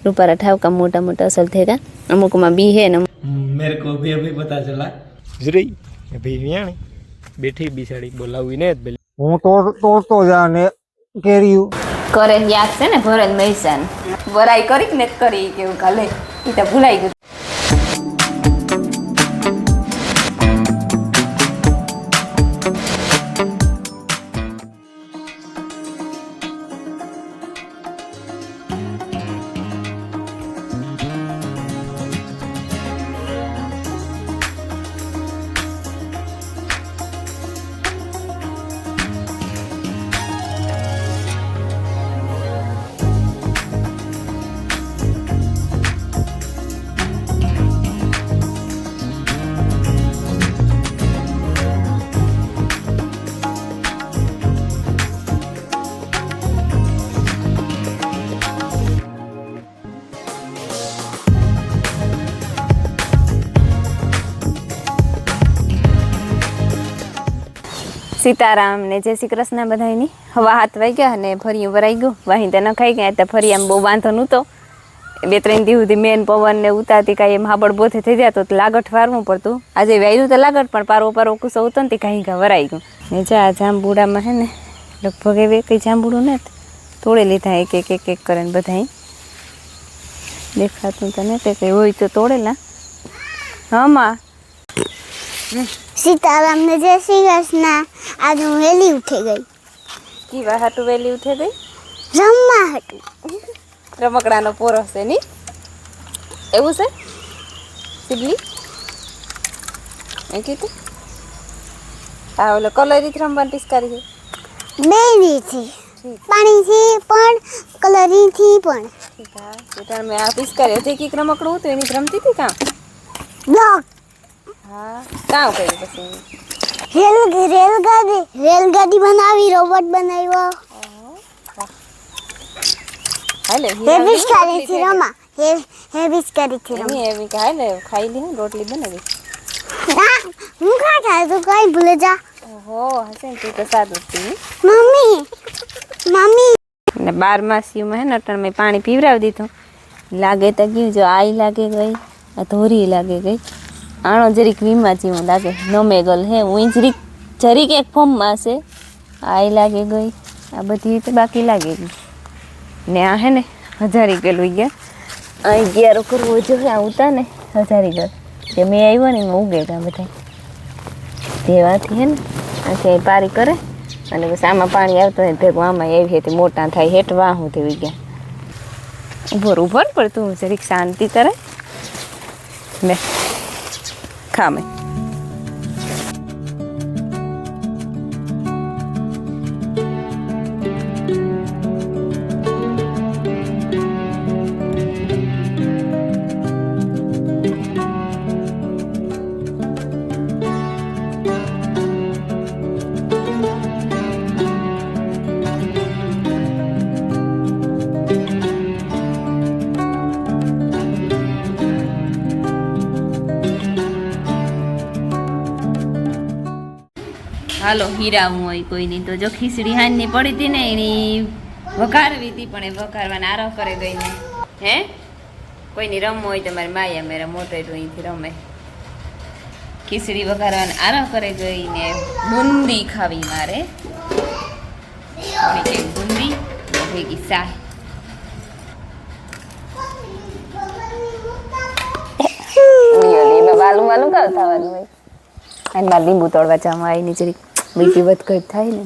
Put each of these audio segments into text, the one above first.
रूपारा ठावका मोटा मोटा असल थे का अमुक में बी है ना मेरे को भी अभी पता चला जरी अभी यहाँ बैठी बिसाड़ी बोलावी ने હું તો જાને કેરીયું કરે યાદ છે ને ભરેલ મૈસાન વરાઈ કરી ને કરી કેવું કાલે ઈ તો ભૂલાઈ ગયું. સીતારામ ને જય શ્રી કૃષ્ણ બધાયની હવા હાથ વાઈ ગયા અને ફરી વરાઈ ગયું વાહી તે નખાઈ ગયા તો ફરી આમ બહુ વાંધો નહોતો 2-3 દી સુધી મેન પવન ને ઉતારતી કાંઈ એમ હાબડ બોથે થઈ જતો તો લાગટ વારવું પડતું. આજે વાયરું તો લાગટ પણ પારો કુસો હતો ને તે કાંઈ વરાઈ ગયું ને જા જાંબુડામાં હે ને લગભગ એવે કંઈ જાંબુડું ને તોડે લીધા એક કરીને બધાય દેખાતું તો ને તે કંઈ હોય તો તોડેલા. હા માં सीताराम ने जय श्री कृष्ण आज हूँ वेली उठे गई कीवा हाटू वेली उठे गई रम्मा हटू રમકડાનો પોરો છે ની એવું છે સિબલી એ કીધું આ ઓલો કલરી રમવાની પિસ્કારી છે બેરી થી પાણી થી પણ કલરી થી પણ ઠીક હા તો તમે આ પિસ્કારી હતી કે રમકડું હતું એની રમતી હતી કાં બ્લોક હા કાં કર્યું પછી રેલગાડી બનાવી રોબોટ બનાવ્યો હાલે હે બિસ્કારી થી રમા હે બિસ્કારી થી રમા નહીં એવી કાય ને ખાઈ લી રોટલી બનાવી ના હું ખાતા તો કઈ ભૂલે જા ઓહો હશે તું તો સાદું હતી મમ્મી ને 12 માસીમાં હે ને અટણ મેં પાણી પીવરાવી દીધું લાગે તો ગયું જો આઈ લાગે ગઈ આ ધોરી લાગે ગઈ આણો જરીક વીમા જેવું લાગે નમેગલ હે હું જરીક એક ફોર્મમાં છે આઈ લાગે ગઈ આ બધી તો બાકી લાગે ગઈ ને આ હે ને હજારી ગયેલું ગયા આ 11 કરવો જોઈએ આ ઉતા ને હજારી ગયેલ જે મેં આવ્યો ને એમાં ઉગે ગયા બધા તેવાથી હે ને આ પારી કરે અને બસ આમાં પાણી આવતું હોય ભેગું આમાં આવી હતી મોટા થાય હેઠ વાહું થઈ ગયા ઉભર પણ તું જરીક શાંતિ કરે ને ખામે હાલો હીરાવું હોય કોઈની તો જો ખીચડી હાંજની પડી હતી ને એની વઘારવી હતી પણ એ વઘારવાને આરો કરે ગઈ ને હે કોઈની રમવું હોય તો મારી માયા મેરા મોટે અહીંથી રમે ખીચડી વઘારવાને આરો કરે ગઈ ને બુંદી ખાવી મારે બુંદી ભેગી શાહ વાલું વાલું કાવ થવાનું હોય અને મારે લીંબુ તોડવા જવામાં આવી ને જરીક બીપી વધઘટ થાય ને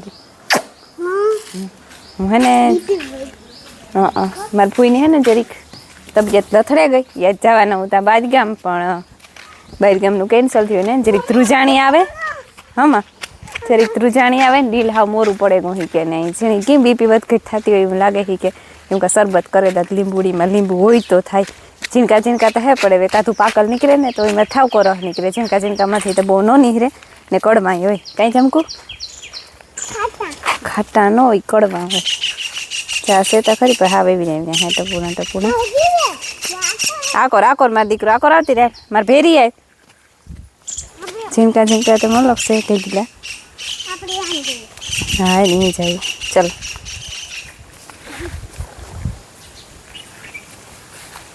હું હે ને મારી ફૂઈને હે ને જરીક તબિયત લથડે ગઈ યાદ જવાના હતા બાદગામ પણ બહારગામનું કેન્સલ થયું ને જરીક ધ્રુજાણી આવે હમાં જરીક ધ્રુજાણી આવે ને ડીલ હાવ મોરું પડે ગયું કે નહીં જેની કેમ બીપી વધઘટ થતી હોય એવું લાગે કે એમ કે શરબત કરે તો લીંબુડીમાં લીંબુ હોય તો થાય ઝીણકા તો હે પડે કાધું પાકલ નીકળે ને તો એમાં ઠાવકો રસ નીકળે ઝીણકામાંથી તો બહુ ન નીકળે ને કડવાય હોય કાંઈ જમકું ખાટા ન હોય કડવા હોય ચાસે તો ખરી પણ હા એવી ને હે ટપુણા આકોર મારો દીકરો આકોર આવતી રહે મારે ભેરી આય ઝીણકા તો મને લગશે કહી દીધા હા નહીં જાય ચલો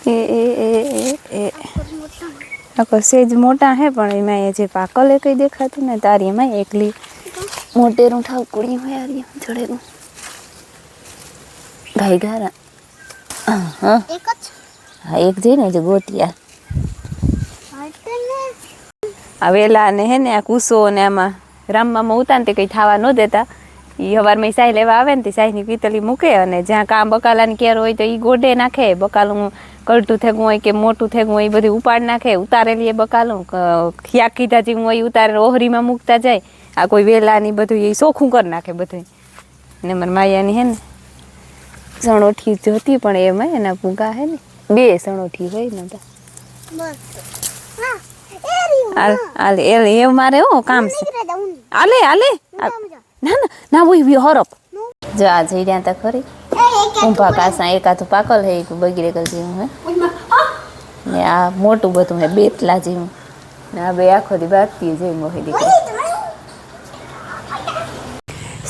એ આખો સેજ મોટા હે પણ એમાં એ જે પાકલ એ કઈ દેખાતું ને તારી એમાં એકલી મોટેરું ઠાવકુડી હોય આરી જોડે ભાઈ ગારા હા એક જ હા એક જઈ ને જે ગોટિયા હટને આ વેલા ને હે ને આ કુસો ને આમાં રામમાં ઉતા ને તે કંઈ ખાવા ન દેતા એ હવારમાં સાહી લેવા આવે ને તે સાહીની પીતળી મૂકે અને જ્યાં કામ બકાલાની કેર હોય તો એ ગોડે નાખે બકાલું કલટું થેગું હોય કે મોટું થેગું હોય એ બધું ઉપાડ નાખે ઉતારેલી એ બકાલું ખિયા કીધા જેવું હોય ઉતારે ઓહરીમાં મૂકતા જાય આ કોઈ વેલાની બધું એ સોખું કરી નાખે બધું ને મારા માયાની હે ને સણોઠી જોતી પણ એમાં એના પૂગા હે ને 2 સણોઠી હોય ને બસ હા એ હાલ એ મારે હો કામ છે રીયું દઉં આલે આલે ના ના ના ઓય હરપ જો આ જઈ રહ્યા તા ખરી ઊંભા કાસા એકાતું પાકલ હે એક બગીરે કર જેવું હે ને આ મોટું બધું હે બેતલા જેવું ને આ બે આખો દી બાકી જઈ મોહી દીકરી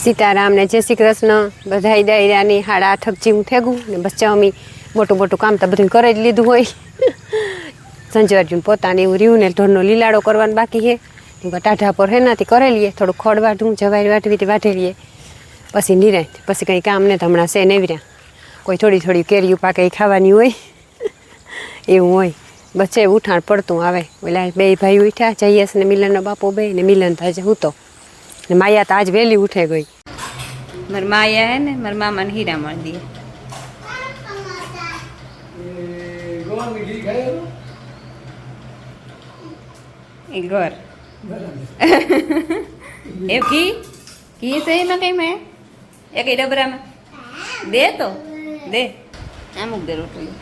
સીતારામ ને જય શ્રી કૃષ્ણ બધાય દાયરાની 8:30 જેવું થેગું ને બસ અમી મોટું મોટું કામ તો બધું કરી જ લીધું હોય સંજવાર્યું પોતાને એવું રહ્યું ને ઢોરનો લીલાડો કરવાનો બાકી છે ટાઢા પર હેનાથી કરી લઈએ થોડું ખોડ વાઢું જવારી વાઢી લઈએ પછી નિરાય પછી કંઈ કામ ને હમણાં છે નેવર્યા કોઈ થોડી થોડી કેરીયું પાકે ખાવાની હોય એવું હોય બચ્ચે ઉઠાણ પડતું આવે ઓલા 2 ભાઈ ઉઠ્યા જયેશ ને મિલનનો બાપો બે ને મિલન તાજે હૂતો ને માયા તો આજ વહેલી ઉઠે ગઈ મારી માયા હે ને મારા મામાને હીરા મળી દે એ ઘર એ ઘી છે એમાં કઈ મેં એક ડબરામાં દે તો દે અમુક દે રોટલી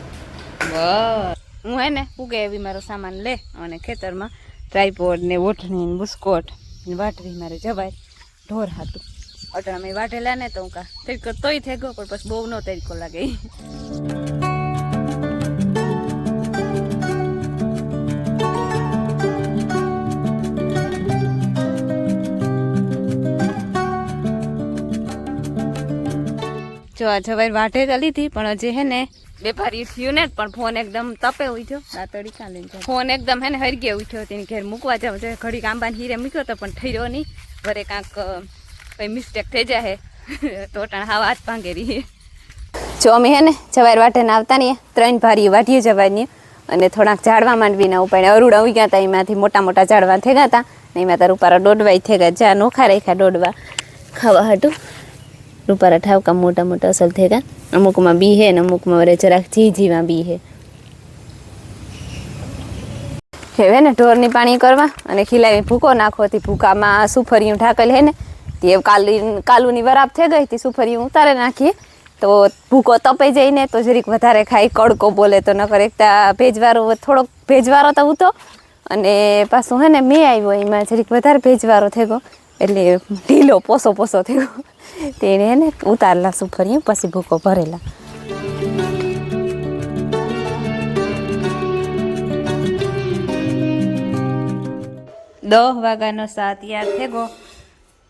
બસ હું હે ને ઉગે એવી મારો સામાન લે અને ખેતરમાં ટ્રાયપોડ ને ઓઠણી ને બુસ્કોટ ને વાટવી મારે જવાય ઢોર હાટું અટણા મેં વાટેલા ને તો હું કા તરીકો તોય થઈ ગયો પણ પછી બહુ નો તરીકો લાગે જો આ જવાઈ વાટે ચાલી હતી પણ હજી હે ને વેપારી થયું ને પણ ફોન એકદમ તપે ઉઠ્યો દાંતડી કાઢીને ફોન એકદમ હે ને હરગે ઉઠ્યો તેની ઘેર મૂકવા જાવ છે ઘડીક આંબાને હીરે મૂક્યો તો પણ ઠર્યો નહીં વરે કાંક કઈ મિસ્ટેક થઈ જાય તો ટાણ હાવ હાથ ભાંગે રહી જો અમે હે ને જવાઈ વાટે ને આવતા નહીં 3 ભારી વાટીએ જવાઈની અને થોડાક ઝાડવા માંડવીના ઉપાડે અરુડા ઉઈ ગયા હતા એમાંથી મોટા મોટા ઝાડવા થઈ ગયા હતા ને એમાં તાર ઉપારા દોડવાય થઈ ગયા જ્યાં નોખા રાખ્યા દોડવા ખાવા હાટું રૂપારા ઠાવકા મોટા મોટા અસલ થઈ ગયા અમુકમાં બી હે ને અમુકમાં વરે જરાક જીજીમાં બી હે હવે ને ઢોરની પાણી કરવા અને ખીલાવી ભૂકો નાખો હતી ભૂકામાં સુફરિયું ઢાકેલ હે ને તે કાલુની વરાપ થઈ ગઈ હતી સુફરિયું ઉતારે નાખીએ તો ભૂકો તપાઈ જઈને તો જરીક વધારે ખાઈ કડકો બોલે તો નકર એકતા ભેજવાળો થોડોક ભેજવાળો તો ઉતો અને પાછું હે ને મેં આવ્યો એમાં જરીક વધારે ભેજવાળો થઈ ગયો એટલે ઢીલો પોસો થઈ ગયો તેને હે ને ઉતારેલા સુફરિયું પછી ભૂકો ભરેલા 10 વાગ્યાનો સા તૈયાર થઈ ગયો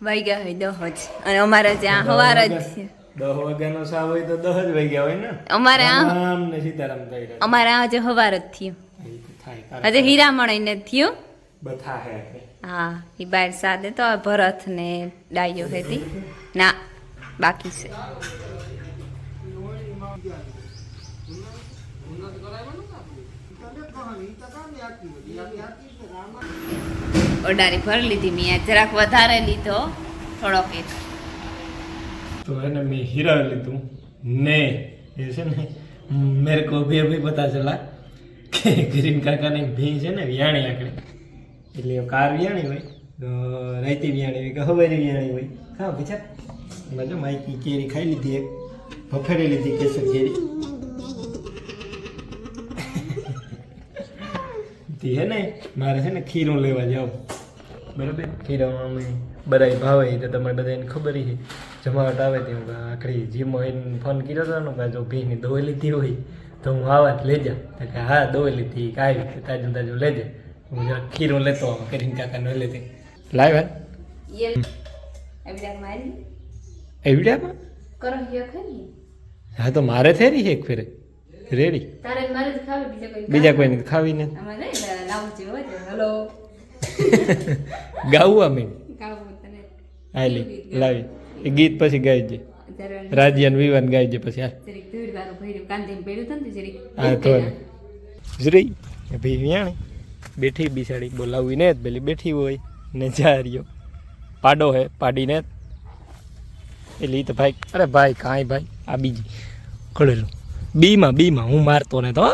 વાગ્યા હોય 10 જ અને અમારે ત્યાં સવાર જ છે 10 વાગ્યાનો સા હોય તો 10 જ વાગ્યા હોય ને અમારે રામ ને સીતારામ થઈ રહ્યા અમારે આજે સવાર જ થયું આજે હીરામણ ને થયું બથા હે હા એ બાર સાદે તો ભરત ને ડાયો હતી ના બાકી છે ઓડારી ભરી લીધી મેં જરાક વધારે લીધો થોડોક એક तो है ना मैं हीरा લીધું ને ये છે ને मेरे को अभी पता चला कि ग्रीन काका ने भीं છે ને વ્યાણી આકડે એટલે કાર વ્યાણી હોય તો રાઈતી વ્યાણી હોય કે હવારી વ્યાણી હોય ખાવ બીજા મજો માઈકી કેરી ખાઈ લીધી એક ભફેરી લીધી કેસર કેરી તી હે ને મારે છે ને ખીરું લેવા જાવ બરાબર ખીરામાં અમે બધાય ભાવે તો તમારે બધાને ખબર છે જમાવટ આવે તે હું આખરી જીમ ફોન કર્યો હતો ને જો ભીની દોઈ લીધી હોય તો હું આવા જ લેજા કે હા દોઈ લીધી કાંઈ તાજું તાજું લેજે હું જરા ખીરું લેતો કરીને કાકા ન લેતી લાવ એવિડિયામાં કરો હિયો ખરી હા તો મારે થઈ રહી છે એક ફેરે રેડી તારે મારે જ ખાવી બીજા કોઈને ખાવી નથી આમાં નહીં લાવું છે હોય તો હલો ગાવું અમે ખાવું તને હાલી લાવી એ ગીત પછી ગાઈ છે અત્યારે રાજ્યાન વિવાન ગાઈ છે પછી હા જરીક ધૂળ વાળું ભર્યું કાંદીને પડ્યું હતું ને જરીક હા તો જરી ભાઈ વિયાણી બેઠી બિસાડી બોલાવી ને પેલી બેઠી હોય ને જા રહ્યો પાડો હે પાડીને એટલે ઈ તો ભાઈ અરે ભાઈ કાંઈ ભાઈ આ બીજી ખડેલું બીમાં હું મારતો ને તો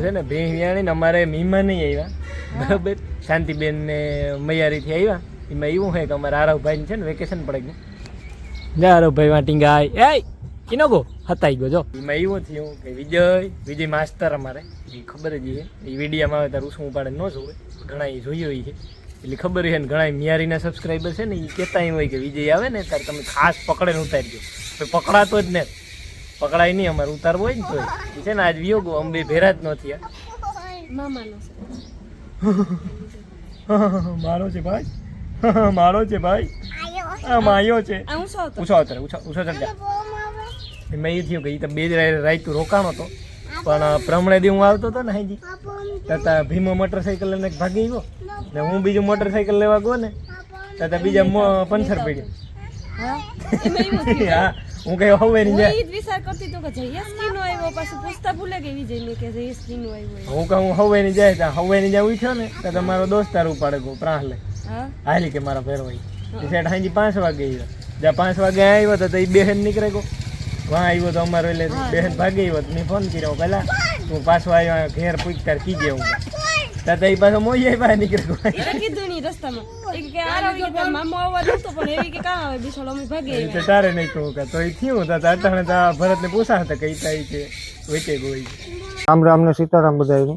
છે ને ભેં વિયાણી ને અમારે મહેમાન નહીં આવ્યા બરાબર શાંતિબેન ને મૈયારીથી આવ્યા એમાં એવું છે કે અમારા આરવભાઈ છે ને વેકેશન પડે ગયું જા આરવભાઈ વાંટી ગાય એ કિનો ગો હતાઈ ગયો જો એમાં એવું થયું કે વિજય માસ્તર અમારે એ ખબર જ છે એ વિડીયોમાં આવે તારું શું પાડે ન જોવે ઘણા એ જોઈ હોય છે એટલે ખબર છે ને ઘણા મિયારીના સબસ્ક્રાઈબર છે ને એ કહેતા એમ હોય કે વિજય આવે ને ત્યારે તમે ખાસ પકડે ઉતારજો તો પકડાતો જ ને પકડાય નહીં અમારે ઉતારવો હોય ને તો એ છે ને આજ વિયોગો અંબે ભેરા જ નથી મામાનો મારો છે ભાઈ મારો છે ભાઈ આ માયો છે ઉછો ચડ જા એમાં એ થયું કે એ તો બે જ રાયતું રોકાણો હતો પણ પ્રમણે દી હું આવતો હતો ને હાજી તથા ભીમો મોટરસાઇકલ લઈને ભાગી ગયો ને હું બીજું મોટરસાઇકલ લેવા ગયો ને તથા બીજા પંચર પડ્યો હા હું કઈ હવે નહીં જાય વિચાર કરતી તો કે જયેશ કીનો આવ્યો પાછું પૂછતા ભૂલે ગઈ વિજયને કે જયેશ કીનો આવ્યો હું કહું હવે નહીં જાય ત્યાં હવે નહીં જાય ઉઠ્યો ને તો તમારો દોસ્તાર ઉપાડે ગયો પ્રાહલે હાલી કે મારા ફેરવાઈ એ સાઈડ હાજી 5 વાગે આવ્યો જ્યાં 5 વાગે આવ્યો તો એ બેહેન નીકળે ગયો વાં આવ્યો તો અમારો એટલે બેહેન ભાગી આવ્યો મેં ફોન કર્યો પહેલા તું પાછો આવ્યો ઘેર પૂછતાર કીજે હું તાતા એ પાછો મોઈ બહાર નીકળે ગયો કીધું નહીં રસ્તામાં એક કે આ મામો આવવા નતો પણ એવી કે કાં આવે બિચારો અમે ભાગી તો તારે નહીં કહું કે તો એ થયું તાતા અટાણે તા ભરતને પૂછા હતા કઈ તાઈ છે વેચે ગઈ રામ રામ ને સીતારામ બધાયને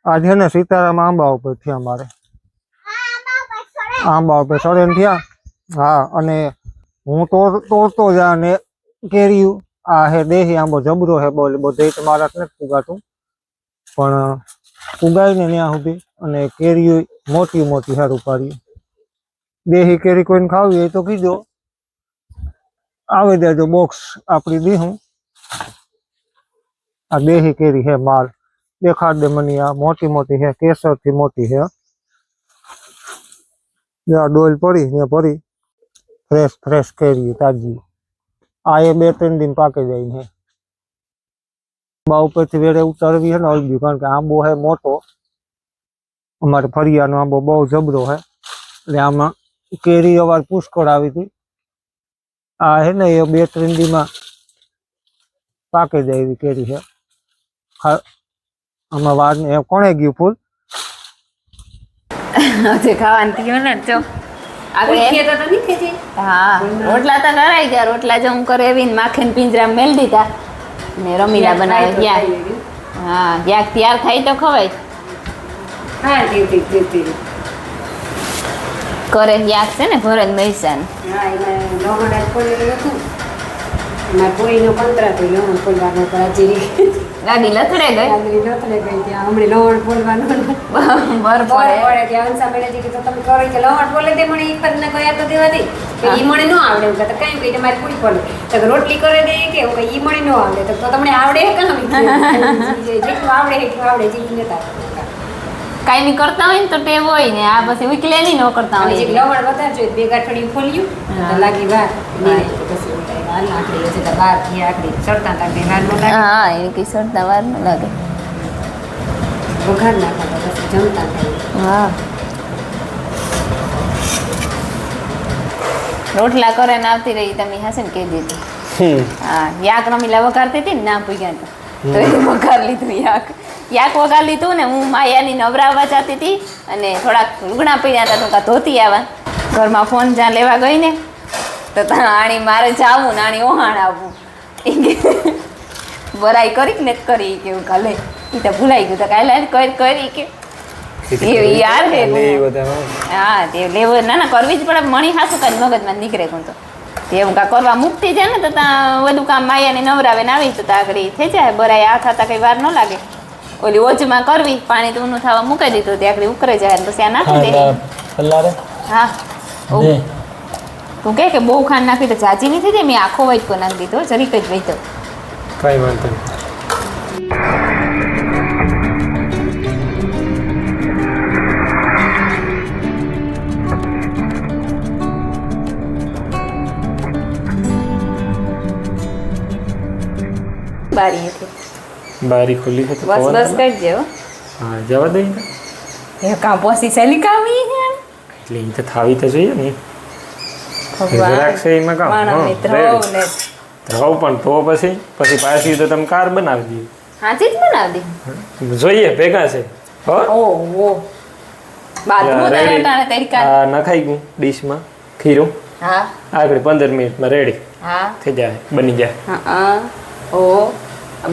આજે ને સીતારામ આંબા ઉપર થયા મારે આંબા ઉપર સડેન થયા હા અને હું તોડતો જા ને કેરીયું આ હે દેહી આંબો જબરો હે બોલે બધે મારા નથી ફુગાતું પણ ફુગાઈ ને ત્યાં સુધી અને કેરીયું મોટી મોટી હારું પાડી દેહી કેરી કોઈને ખાવી હોય તો કીધો આવે દેજો બોક્સ આપણી દીહું આ દેહી કેરી હે માલ દેખાડ દે મને આ મોટી મોટી હે કેસર થી મોટી હે ડોલ પડી ને પડી ફ્રેશ કેરી તાજી આ એ 2-3 દિન પાકે જાય છે બા ઉપરથી વેરે ઉતારવી છે ને અલગી કારણ કે આંબો હે મોટો અમારે ફરિયાનો આંબો બહુ જબરો હે એટલે આમાં કેરી અવાર પુષ્કળ આવી હતી આ હે ને એ 2-3 દીમાં પાકે જાય એવી કેરી છે આમાં વાર ને કોણે ગયું ફૂલ હજી ખાવાનું થયું ને જો આપણે હા રોટલા તો કરાઈ ગયા રોટલા જો હું કરે એવી માખીને પિંજરા મેલ દીધા ને રમીલા બનાવે યાક હા યાક તૈયાર થાય તો ખવાય કરે યાક છે ને ભરત મહેસાન ગાડી લથડે ગઈ રોટલી કરે દે કે ઈ મને ન આવડે તો તમને આવડે જેટલું આવડે એટલું આવડે જે કાંઈ નહીં કરતા હોય ને તો ટેવ હોય ને આ પછી ઉકલે નહીં ન કરતા હોય લવણ વધારે જોઈએ 2 ગાંઠડી ખોલ્યું લાગી વાર હા એ કઈ સરતા વાર ન લાગે વઘાર નાખવા પછી જમતા હા રોટલા કરે ને આવતી રહી તમે હશે ને કહી દીધી હા યાક રમીલા વઘારતી હતી ને ના પૂગ્યા તો એ વઘાર લીધું યાક વઘાર લીધું ને હું માયાની નવરાવવા જતી હતી અને થોડાક લુગણા પડ્યા હતા તો કાં ધોતી આવ્યા ઘરમાં ફોન જ્યાં લેવા ગઈ ને તો આણી મારે જાવું ને આણી ઓહાણ આવવું બરાઈ કરી ને કરી કેવું કાલે એ તો ભૂલાઈ ગયું તો કાલે કરી કે યાર હે હા તે લેવો ના કરવી જ પડે મણી હાસું કાંઈ મગજમાં નીકળે કોણ તો એવું કાં કરવા મૂકતી જાય ને તો ત્યાં બધું કામ માયાને નવરાવે ને આવી તો આગળ થઈ જાય બરાઈ આ થતા કંઈ વાર ન લાગે ઓલી ઓજમાં કરવી પાણી તો ઊનું થવા મૂકી દીધું તે આગળ ઉકરે જાય પછી આ નાખી દે હા તું કે બહુ ખાંડ નાખી તો જાજી નહીં થઈ જાય. મેં આખો વાટકો નાખી દીધો, જરીક જ વહીતો. કઈ વાંધો નહીં. બારી હતી. બારી ખુલ્લી છે તો બસ પવન બસ આવે. કરજે હો. હા જવા દઈ ને. એ કાં પોસી સહેલી કાવી હે એટલે એ તો થાવી તો જોઈએ ને. ભગવાન જરાક છે એમાં કામ. માણસ હા, મિત્ર ready. હોવ ને. રહો પણ તો પછી પાછી તો તમે કાર બનાવી દઈએ. હાચી જ બનાવી દી. જોઈએ ભેગા છે હો. ઓહો બાથરૂમ ready. તારે તડકા. આ નખાઈ ગયું ડીશમાં ખીરું. હા આગળ 15 મિનિટમાં રેડી હા થઈ જાય, બની જાય. હા ઓ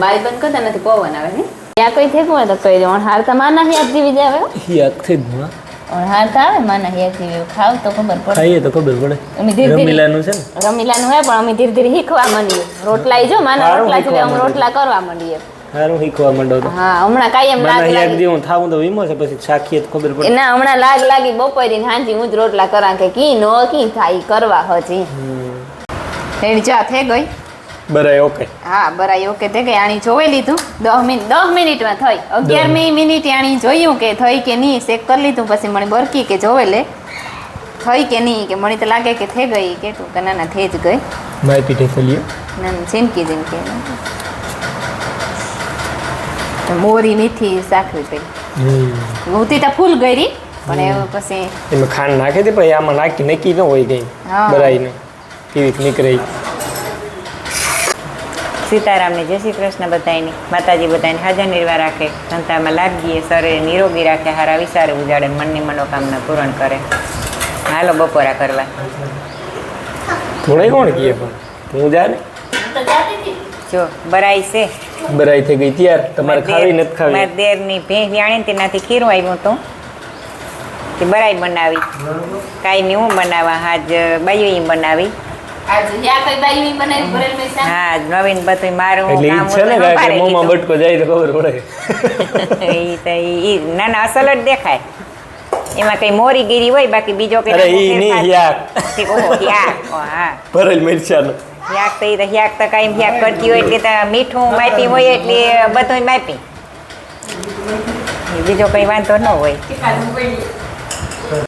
બારી બંધ કરતા નથી, પવન આવે ને. ત્યાં કોઈ થેકું હોય તો કહી દો. હાર તો માના હિયાક જેવી જ આવે. યાકથી જ માં હાર તો આવે માના હિયાક જેવી. ખાવ તો ખબર પડે. ખાઈએ તો ખબર પડે. અમે ધીરે ધીરે રમીલાનું છે ને. રમીલાનું હે પણ અમે ધીરે ધીરે શીખવા માંડીએ. રોટલા જો માના સારું રોટલા છે શીખવા અમે રોટલા કરવા માંડીએ. સારું શીખવા માંડો તો. હા હમણાં કાયમ મને લાગ યાદ લાગી. જેવું થાવું તો વીમો છે, પછી શાખીએ તો ખબર પડે. ના હમણાં લાગ લાગી બપોરી હાંજી હું જ રોટલા કરા કે કી નો કી થાય કરવા હજી. રેડી ચા થઈ ગઈ. બરાબર ઓકે. હા બરાબર ઓકે થઈ ગઈ. આણી જોઈ લીધું 10 મિનિટમાં થઈ. 11મી મિનિટે આણી જોયું કે થઈ કે નહીં, ચેક કરી લીધું. પછી મને બરકી કે જોવે લે થઈ કે નહીં, કે મને તો લાગે કે થઈ ગઈ. કે તું કે ના ના થઈ જ ગઈ. માય પીઠે ચલીએ. ના ઝીનકી મોરી મીઠી સાખવી પડી. મૂતી તો ફૂલ ગઈ રહી પણ એ પછી એમાં ખાંડ નાખી દે, પછી આમાં નાખી નક્કી ન હોય કઈ હા. બરાઈને કેવી નીકળે. સીતારામને જય શ્રી કૃષ્ણ બધાયની. માતાજી બધાને હાજર નિર્વાહ રાખે, સંતામાં લાગીએ, શરીર નિરોગી રાખે, હારા વિચારે ઉજાડે, મનની મનોકામના પૂરણ કરે. હાલો બપોરા કરવા. થોડા કોણ કીએ પણ તું જા ને. જો બરાઈ છે. બરાઈ થઈ ગઈ ત્યાર. તમારે ખાવી નથી ખાવી? મારા દેરની ભેંસ વ્યાણી તેનાથી ખીરું આવ્યું હતું તે બરાઈ બનાવી. કાંઈ નહીં હું બનાવવા, આજ બાયું બનાવી. હા નવીન બધું મારું એટલે ઈ કામ છે ને હતું, કે ઉપાડી મોંમાં લીધું. બટકો જાય તો ખબર પડે. ઈ તો ઈ ના ના અસલ જ દેખાય. એમાં કઈ મોરીગીરી હોય, બાકી બીજો કઈ અરે ઈ નહીં યાક. હા ભરેલ મિરચાનો. યાક તો ઈ તો યાક તો કાંઈ યાક કરતી હોય એટલે તો મીઠું માપી હોય એટલે બધું માપી. બીજો કઈ વાંધો ન હોય.